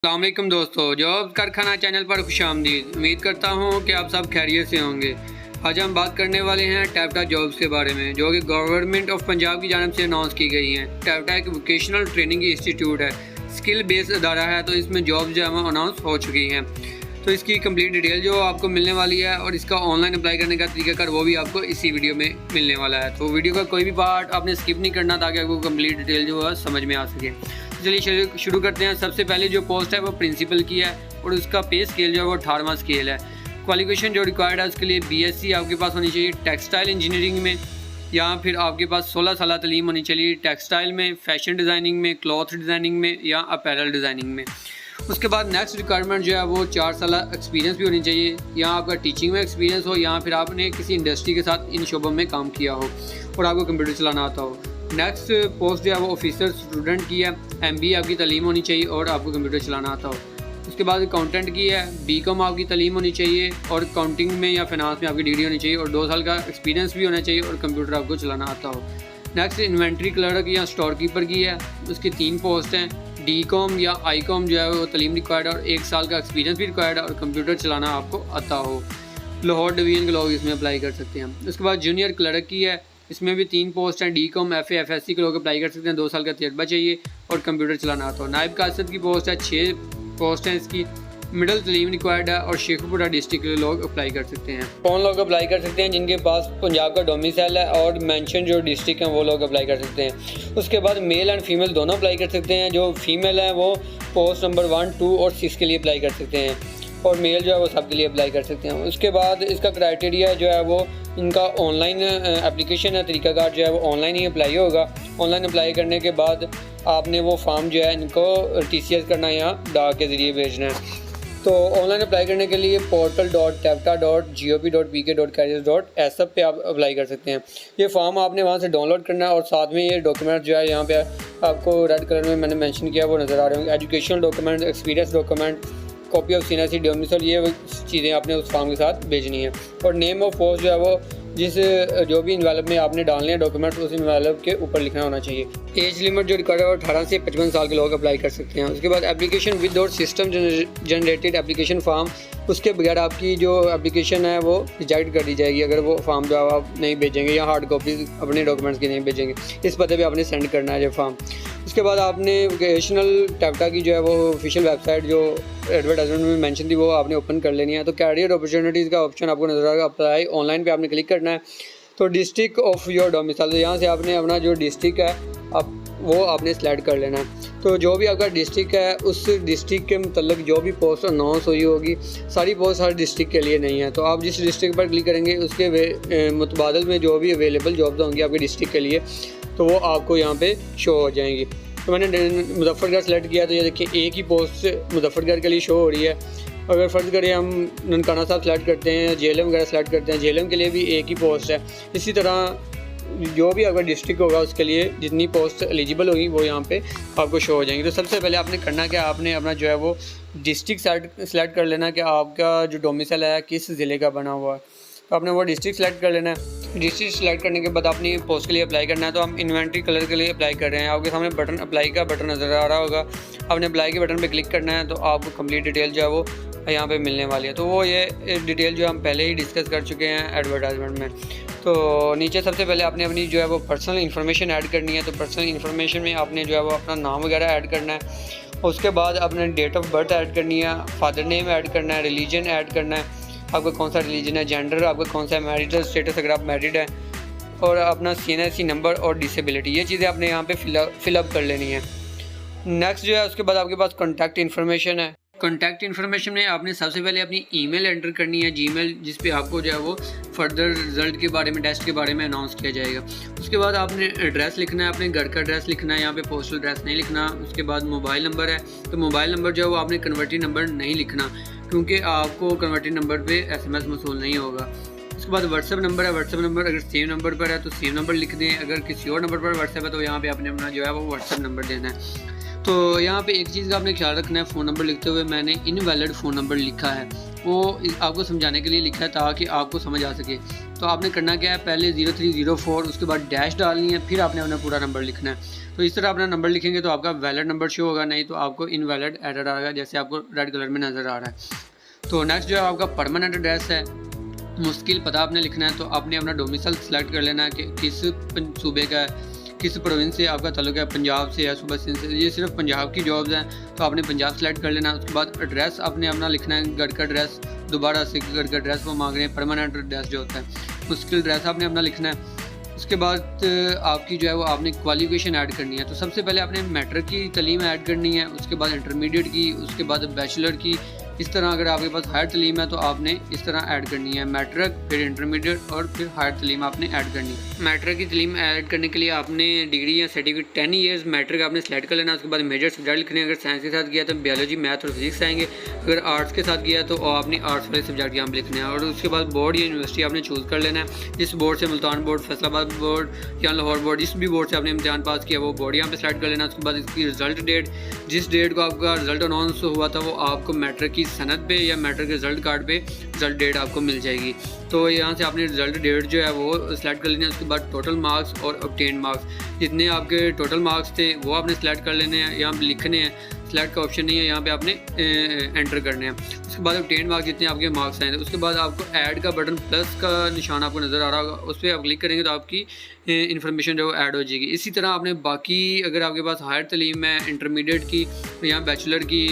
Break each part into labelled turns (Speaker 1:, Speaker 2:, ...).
Speaker 1: अस्सलाम वालेकुम दोस्तों, जॉब कारखाना चैनल पर खुशामदीद। उम्मीद करता हूँ कि आप सब खैरियत से होंगे। आज हम बात करने वाले हैं टैप्टा जॉब्स के बारे में, जो कि गवर्नमेंट ऑफ पंजाब की जानिब से अनाउंस की गई हैं। टैप्टा एक वोकेशनल ट्रेनिंग इंस्टीट्यूट है, स्किल बेस्ड अदारा है, तो इसमें जॉब्स जो है अनाउंस हो चुकी हैं। तो इसकी कंप्लीट डिटेल जो आपको मिलने वाली है और इसका ऑनलाइन अप्लाई करने का तरीकाकार वो भी आपको इसी वीडियो में मिलने वाला है। तो वीडियो का कोई भी पार्ट आपने स्किप नहीं करना ताकि आपको कंप्लीट डिटेल जो है समझ में आ सके। चलिए शुरू करते हैं। सबसे पहले जो पोस्ट है वो प्रिंसिपल की है और उसका पे स्केल जो है वो 18वां स्केल है। क्वालिफिकेशन जो रिक्वायर्ड है उसके लिए BSc आपके पास होनी चाहिए टेक्सटाइल इंजीनियरिंग में, या फिर आपके पास 16 साल तलीम होनी चाहिए टेक्सटाइल में, फैशन डिज़ाइनिंग में, क्लॉथ डिज़ाइनिंग में या अपैरल डिज़ाइनिंग में। उसके बाद नेक्स्ट रिक्वायरमेंट जो है वो 4 साल एक्सपीरियंस भी होनी चाहिए, या आपका टीचिंग में एक्सपीरियंस हो, या फिर आपने किसी इंडस्ट्री के साथ इन शोबों में काम किया हो और आपको कंप्यूटर चलाना आता हो। नेक्स्ट पोस्ट जो है वो ऑफिसर स्टूडेंट की है, MBA आपकी तालीम होनी चाहिए और आपको कंप्यूटर चलाना आता हो। उसके बाद अकाउंटेंट की है, BCom आपकी तालीम होनी चाहिए और अकाउंटिंग में या फाइनेंस में आपकी डिग्री होनी चाहिए और 2 साल का एक्सपीरियंस भी होना चाहिए और कंप्यूटर आपको चलाना आता हो। नेक्स्ट इन्वेंट्री क्लर्क या स्टोर कीपर की है, उसकी 3 पोस्ट हैं। DCom या ICOM जो है वो तालीम रिक्वायर्ड है और 1 साल का एक्सपीरियंस भी रिक्वायर्ड है और कंप्यूटर चलाना आपको आता हो। लाहौर डिवीज़न के लोग इसमें अप्लाई कर सकते हैं। उसके बाद जूनियर क्लर्क की है, इसमें भी 3 पोस्ट हैं। DCom FA FSC के लोग अप्लाई कर सकते हैं, 2 साल का तजर्बा चाहिए और कंप्यूटर चलाना आता हो। नायब कासद की पोस्ट है, 6 पोस्ट हैं इसकी। मिडिल तलीम रिक्वायर्ड है और शेखपुरा डिस्ट्रिक्ट के लोग अप्लाई कर सकते हैं। कौन लोग अप्लाई कर सकते हैं? जिनके पास पंजाब का डोमिसाइल है और मेंशन जो डिस्ट्रिक्ट हैं वो लोग अप्लाई कर सकते हैं। उसके बाद मेल एंड फीमेल दोनों अप्लाई कर सकते हैं। जो फीमेल है वो पोस्ट नंबर 1, 2 और 6 के लिए अप्लाई कर सकते हैं और मेल जो है वो सब के लिए अप्लाई कर सकते हैं। उसके बाद इसका क्राइटेरिया जो है वो इनका ऑनलाइन एप्लीकेशन है, तरीकाकार जो है वो ऑनलाइन ही अप्लाई होगा। ऑनलाइन अप्लाई करने के बाद आपने वो फॉर्म जो है इनको TCS करना है या डाक के ज़रिए भेजना है। तो ऑनलाइन अप्लाई करने के लिए portal.tapta.gop.pk.careers.sf पे आप अप्लाई कर सकते हैं। ये फॉर्म आपने वहाँ से डाउनलोड करना है और साथ में ये डॉक्यूमेंट जो है यहाँ पे आपको रेड कलर में मैंने मेंशन किया वो नज़र आ रहे होंगे। Educational document, experience document, copy of senior domicile, ये चीज़ें आपने उस फॉर्म के साथ भेजनी है। और नेम ऑफ पोस्ट जो है वो जो भी इन्वेलप में आपने डालने हैं डॉक्यूमेंट उस इन्वेलप के ऊपर लिखना होना चाहिए। एज लिमिट जो रिक्वायर्ड है वो 18 से 55 साल के लोग अप्लाई कर सकते हैं। उसके बाद एप्लीकेशन विद और सिस्टम जनरेटेड एप्लीकेशन फॉर्म, उसके बगैर आपकी जो एप्लीकेशन है वो रिजेक्ट कर दी जाएगी अगर वो फॉर्म जो आप नहीं भेजेंगे या हार्ड कॉपी अपने डॉक्यूमेंट्स की नहीं भेजेंगे। इस पते पे आपने सेंड करना है जो फॉर्म। उसके बाद आपने वोकेशनल टैप्टा की जो है वो ऑफिशियल वेबसाइट जो एडवर्टाइजमेंट में मेंशन थी वो आपने ओपन कर लेनी है। तो कैरियर अपॉर्चुनिटीज़ का ऑप्शन आपको नजर आएगा, अप्लाई ऑनलाइन पे आपने क्लिक करना है। तो डिस्ट्रिक्ट ऑफ योर डोमिसाइल, तो यहाँ से आपने अपना जो डिस्ट्रिक्ट है आप वो आपने सेलेक्ट कर लेना है। तो जो भी आपका डिस्ट्रिक्ट है उस डिस्ट्रिक्ट के मतलब जो भी पोस्ट अनाउंस हुई होगी, सारी पोस्ट हर डिस्ट्रिक्ट के लिए नहीं है। तो आप जिस डिस्ट्रिक्ट पर क्लिक करेंगे उसके मुतबादल में जो भी अवेलेबल जॉब्स होंगी आपके डिस्ट्रिक्ट के लिए तो वो आपको यहाँ पे शो हो जाएंगी। तो मैंने मुजफ्फरगढ़ सेलेक्ट किया, तो ये देखिए एक ही पोस्ट मुजफ्फरगढ़ के लिए शो हो रही है। अगर फ़र्ज़ करें हम ननकाना साहब सेलेक्ट करते हैं, JLM वगैरह सेलेक्ट करते हैं, JLM के लिए भी एक ही पोस्ट है। इसी तरह जो भी अगर डिस्ट्रिक्ट होगा उसके लिए जितनी पोस्ट एलिजिबल होगी वो यहाँ पे आपको शो हो जाएंगी। तो सबसे पहले आपने करना क्या, आपने अपना जो है वो डिस्ट्रिक्ट सेलेक्ट कर लेना कि आपका जो डोमिसाइल है किस ज़िले का बना हुआ है। तो आपने वो डिस्ट्रिक्ट सेलेक्ट कर लेना है। डिस्ट्रिक्ट सेलेक्ट करने के बाद अपनी पोस्ट के लिए अप्लाई करना है। तो हम इन्वेंट्री कलर के लिए अप्लाई कर रहे हैं। आपके सामने बटन अप्लाई का बटन नज़र आ रहा होगा, आपने अप्लाई के बटन पे क्लिक करना है तो आपको कंप्लीट डिटेल जो है वो यहाँ पे मिलने वाली है। तो वो ये डिटेल जो हम पहले ही डिस्कस कर चुके हैं एडवर्टाइजमेंट में। तो नीचे सबसे पहले आपने अपनी जो है वो पर्सनल इन्फॉर्मेशन ऐड करनी है। तो पर्सनल इन्फॉर्मेशन में आपने जो है वो अपना नाम वगैरह ऐड करना है। उसके बाद आपने डेट ऑफ बर्थ ऐड करनी है, फादर नेम ऐड करना है, रिलीजन ऐड करना है, आपका कौन सा रिलीजन है, जेंडर आपका कौन सा है, मैरिटल स्टेटस अगर आप मैरिड हैं, और अपना CNSC नंबर और डिसेबिलिटी, ये चीज़ें आपने यहाँ पे फिलअप कर लेनी है। नेक्स्ट जो है उसके बाद आपके पास कॉन्टैक्ट इन्फॉर्मेशन है। कॉन्टैक्ट इन्फॉर्मेशन में आपने सबसे पहले अपनी ईमेल एंटर करनी है, Gmail, जिस पे आपको जो है वो फर्दर रिजल्ट के बारे में, टेस्ट के बारे में अनाउंस किया जाएगा। उसके बाद आपने एड्रेस लिखना है, अपने घर का एड्रेस लिखना है, यहाँ पे पोस्टल एड्रेस नहीं लिखना। उसके बाद मोबाइल नंबर है, तो मोबाइल नंबर जो है वो आपने कन्वर्टेड नंबर नहीं लिखना क्योंकि आपको कन्वर्टेड नंबर पे SMS मसूल नहीं होगा। उसके बाद व्हाट्सएप नंबर है, व्हाट्सएप नंबर अगर सेम नंबर पर है तो सेम नंबर लिख दें, अगर किसी और नंबर पर व्हाट्सएप है तो यहाँ पे आपने अपना जो है वो व्हाट्सएप नंबर देना है। तो यहाँ पे एक चीज़ का आपने ख्याल रखना है, फ़ोन नंबर लिखते हुए मैंने इनवैलिड फ़ोन नंबर लिखा है, वो आपको समझाने के लिए लिखा है ताकि आपको समझ आ सके। तो आपने करना क्या है, पहले 0304 उसके बाद डैश डालनी है, फिर आपने अपना पूरा नंबर लिखना है। तो इस तरह अपना नंबर लिखेंगे तो आपका वैलिड नंबर शो होगा, नहीं तो आपको इनवैलिड एरर आएगा, जैसे आपको रेड कलर में नज़र आ रहा है। तो नेक्स्ट जो है आपका परमानेंट एड्रेस है, मुश्किल पता आपने लिखना है। तो आपने अपना डोमिसाइल सेलेक्ट कर लेना है कि किस सूबे का है, किस प्रोविंस से आपका ताल्लुक है, पंजाब से या सूबा सिंध से। ये सिर्फ पंजाब की जॉब्स हैं तो आपने पंजाब सेलेक्ट कर लेना है। उसके बाद एड्रेस आपने अपना लिखना है, घर का एड्रेस, दोबारा से घर का एड्रेस वो मांग रहे हैं, परमानेंट एड्रेस जो होता है। मुश्किल एड्रेस आपने अपना लिखना है। उसके बाद आपकी जो है वो आपने क्वालिफिकेशन ऐड करनी है। तो सबसे पहले आपने मैट्रिक की तलीम ऐड करनी है, उसके बाद इंटरमीडिएट की, उसके बाद बैचलर की। इस तरह अगर आपके पास हायर तलीम है तो आपने इस तरह ऐड करनी है, मैट्रिक, फिर इंटरमीडिएट और फिर हायर तलीम आपने ऐड करनी है। मैट्रिक की तलीम ऐड करने के लिए आपने डिग्री या सर्टिफिकेट 10 ईयर्स मैट्रिक आपने सेलेक्ट कर लेना। उसके बाद मेजर सब्जेक्ट लिखने, अगर साइंस के साथ किया तो बायोलॉजी, मैथ और फिजिक्स आएंगे। अगर आर्ट्स के साथ किया तो आपने आर्ट्स वाले सब्जेक्ट यहाँ पर लिखने हैं। और उसके बाद बोर्ड या यूनिवर्सिटी आपने चूज़ कर लेना है। जिस बोर्ड से, मुल्तान बोर्ड, फैसलाबाद बोर्ड या लाहौर बोर्ड, जिस भी बोर्ड से आपने इम्तिहान पास किया वो बोर्ड यहाँ पे सेलेक्ट कर लेना। उसके बाद इसकी रिजल्ट डेट, जिस डेट को आपका रिजल्ट अनाउंस हुआ था वो आपको मैट्रिक की सनद पे या मैट्रिक के रिजल्ट कार्ड पे रिजल्ट डेट आपको मिल जाएगी। तो यहाँ से आपने रिजल्ट डेट जो है वो सिलेक्ट कर लेना है। उसके बाद टोटल मार्क्स और ऑब्टेन मार्क्स, जितने आपके टोटल मार्क्स थे वो आपने सेलेक्ट कर लेने हैं, यहाँ पे लिखने हैं। सेलेक्ट का ऑप्शन नहीं है, यहाँ पे आपने एंटर करने हैं। उसके बाद ऑब्टेन मार्क्स जितने आपके मार्क्स आए थे, उसके बाद आपको ऐड का बटन प्लस का निशान आपको नज़र आ रहा होगा, उस पर आप क्लिक करेंगे तो आपकी इन्फॉर्मेशन जो है ऐड हो जाएगी। इसी तरह आपने बाकी, अगर आपके पास हायर तलीम है, इंटरमीडिएट की या बैचलर की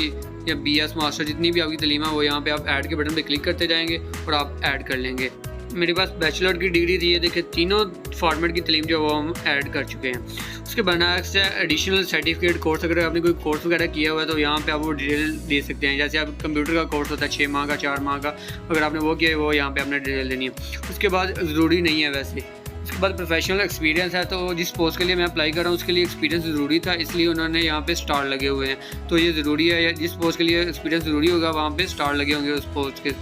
Speaker 1: या BS मास्टर, जितनी भी आपकी तलीम है वो यहाँ पे आप ऐड के बटन पे क्लिक करते जाएंगे और आप ऐड कर लेंगे। मेरे पास बैचलर की डिग्री थी, ये देखिए तीनों फॉर्मेट की तलीम जो है वो हम ऐड कर चुके हैं। उसके बाद नेक्स्ट है एडिशनल सर्टिफिकेट कोर्स। अगर आपने कोई कोर्स वगैरह किया हुआ है तो यहाँ पे आप वो डिटेल दे सकते हैं। जैसे आप कंप्यूटर का कोर्स होता है 6 माह का, 4 माह का, अगर आपने वो किया है वो यहाँ पे आपने डिटेल देनी है। उसके बाद ज़रूरी नहीं है वैसे। उसके बाद प्रोफेशनल एक्सपीरियंस है, तो जिस पोस्ट के लिए मैं अप्लाई कर रहा हूँ उसके लिए एक्सपीरियंस ज़रूरी था, इसलिए उन्होंने यहाँ पे स्टार लगे हुए हैं। तो ये ज़रूरी है, जिस पोस्ट के लिए एक्सपीरियंस ज़रूरी होगा वहाँ पे स्टार लगे होंगे उस पोस्ट के,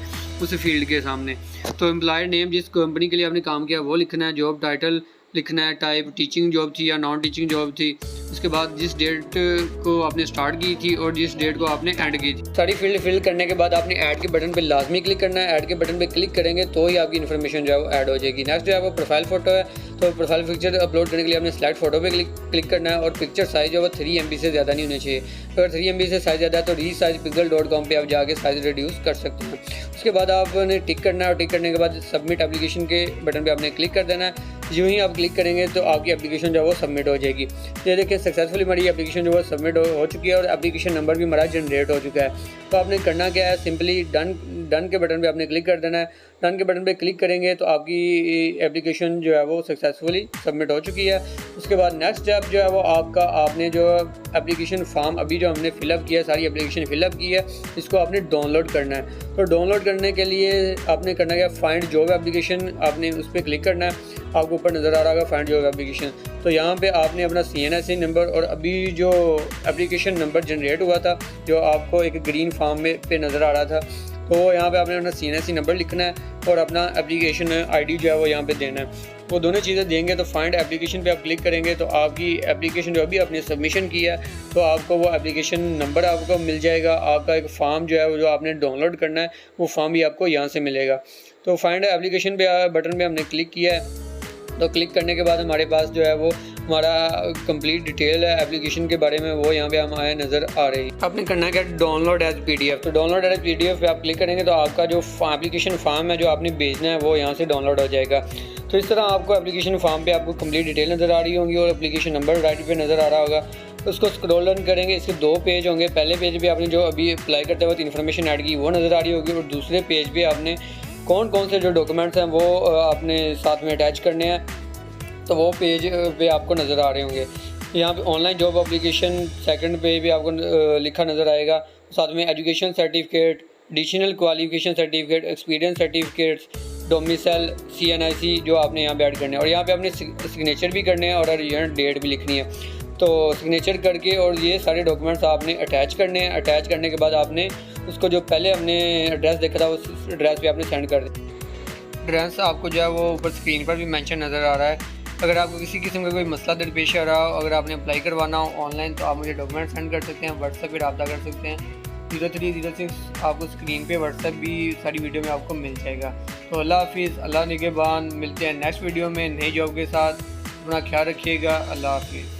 Speaker 1: उस फील्ड के सामने। तो एम्प्लॉयर नेम, जिस कंपनी के लिए आपने काम किया वो लिखना है। जॉब टाइटल लिखना है, टाइप टीचिंग जॉब थी या नॉन टीचिंग जॉब थी। उसके बाद जिस डेट को आपने स्टार्ट की थी और जिस डेट को आपने एंड की थी। सारी फील्ड फिल करने के बाद आपने ऐड के बटन पे लाजमी क्लिक करना है। ऐड के बटन पे क्लिक करेंगे तो ही आपकी इन्फॉर्मेशन जो है वो ऐड हो जाएगी। नेक्स्ट जो है वो प्रोफाइल फ़ोटो है, तो प्रोफाइल पिक्चर अपलोड करने के लिए आपने सेलेक्ट फोटो पे क्लिक करना है। और पिक्चर साइज़ जो है 3 MB से ज़्यादा नहीं होना चाहिए। अगर 3 MB से साइज़ ज़्यादा है तो resizepickle.com पे आप जाके साइज़ रिड्यूस कर सकते हैं। उसके बाद आपने टिक करना है और टिक करने के बाद सबमिट एप्लीकेशन के बटन पे आपने क्लिक कर देना है। यूँ ही आप क्लिक करेंगे तो आपकी एप्लीकेशन जो है वो सबमिट हो जाएगी। तो ये देखिए सक्सेसफुली हमारी एप्लीकेशन जो है सबमिट हो चुकी है और एप्लीकेशन नंबर भी हमारा जनरेट हो चुका है। तो आपने करना क्या है, सिंपली डन के बटन पे आपने क्लिक कर देना है। डन के बटन पे क्लिक करेंगे तो आपकी एप्लीकेशन जो है वो सक्सेसफुली सबमिट हो चुकी है। उसके बाद नेक्स्ट स्टेप जो है वो आपने जो एप्लीकेशन फॉर्म अभी जो हमने फिलअप किया है, सारी एप्लीकेशन फिलअप की है, इसको आपने डाउनलोड करना है। तो डाउनलोड करने के लिए आपने करना क्या, फाइंड जॉब एप्लीकेशन, आपने उस पर क्लिक करना है। आपको ऊपर नज़र आ रहा होगा फाइंड जॉब एप्लीकेशन। तो यहाँ पे आपने अपना CNSE नंबर और अभी जो एप्लीकेशन नंबर जनरेट हुआ था जो आपको एक ग्रीन फॉर्म में पे नज़र आ रहा था, तो यहाँ पे आपने अपना CNSE नंबर लिखना है और अपना एप्लीकेशन ID जो है वो यहाँ पे देना है। वो दोनों चीज़ें देंगे तो फाइंड एप्लीकेशन पे आप क्लिक करेंगे तो आपकी एप्लीकेशन जो अभी आपने सबमिशन किया है तो आपको वो एप्लीकेशन नंबर आपको मिल जाएगा। आपका एक फॉर्म जो है वो जो आपने डाउनलोड करना है वो फॉर्म भी आपको यहाँ से मिलेगा। तो फाइंड एप्लीकेशन पे बटन पे हमने क्लिक किया है। तो क्लिक करने के बाद हमारे पास जो है वो हमारा कंप्लीट डिटेल है एप्लीकेशन के बारे में, वो यहाँ पे हमारे नज़र आ रही है। आपने करना है क्या, डाउनलोड एज PDF। तो डाउनलोड एज PDF पे आप क्लिक करेंगे तो आपका जो एप्लीकेशन फॉर्म है जो आपने भेजना है वो यहाँ से डाउनलोड हो जाएगा। तो इस तरह आपको एप्लीकेशन फॉर्म पे आपको कंप्लीट डिटेल नज़र आ रही होंगी और एप्लीकेशन नंबर राइट पे नज़र आ रहा होगा। उसको स्क्रॉल डाउन करेंगे, इसके 2 पेज होंगे। पहले पेज पे आपने जो अभी अप्लाई करते वक्त इन्फॉर्मेशन ऐड की वो नज़र आ रही होगी और दूसरे पेज पे आपने कौन कौन से जो डॉक्यूमेंट्स हैं वो आपने साथ में अटैच करने हैं, तो वो पेज पे आपको नज़र आ रहे होंगे। यहाँ पे online job application second page पे आपको लिखा नज़र आएगा। साथ में education certificate, additional qualification certificate, experience certificates, domicile, CNIC जो आपने यहाँ पे ऐड करने हैं। और यहाँ पे आपने सिग्नेचर भी करने हैं और यहाँ डेट भी लिखनी है। तो सिग्नेचर करके और ये सारे डॉक्यूमेंट्स आपने अटैच करने हैं। अटैच करने के बाद आपने उसको जो पहले हमने एड्रेस देखा था उस एड्रेस पे आपने सेंड कर दें। एड्रेस आपको जो है वो ऊपर स्क्रीन पर भी मेंशन नज़र आ रहा है। अगर आपको किसी किस्म का कोई मसला दरपेश आ रहा हो, अगर आपने अप्लाई करवाना हो ऑनलाइन, तो आप मुझे डॉक्यूमेंट सेंड कर सकते हैं, व्हाट्सएप पर रब्ता कर सकते हैं। 0306 आपको स्क्रीन पे व्हाट्सएप भी सारी वीडियो में आपको मिल जाएगा। तो अल्लाह हाफिज़, अल्लाह निगहबान। मिलते हैं नेक्स्ट वीडियो में नई जॉब के साथ। अपना ख्याल रखिएगा। अल्लाह हाफिज़।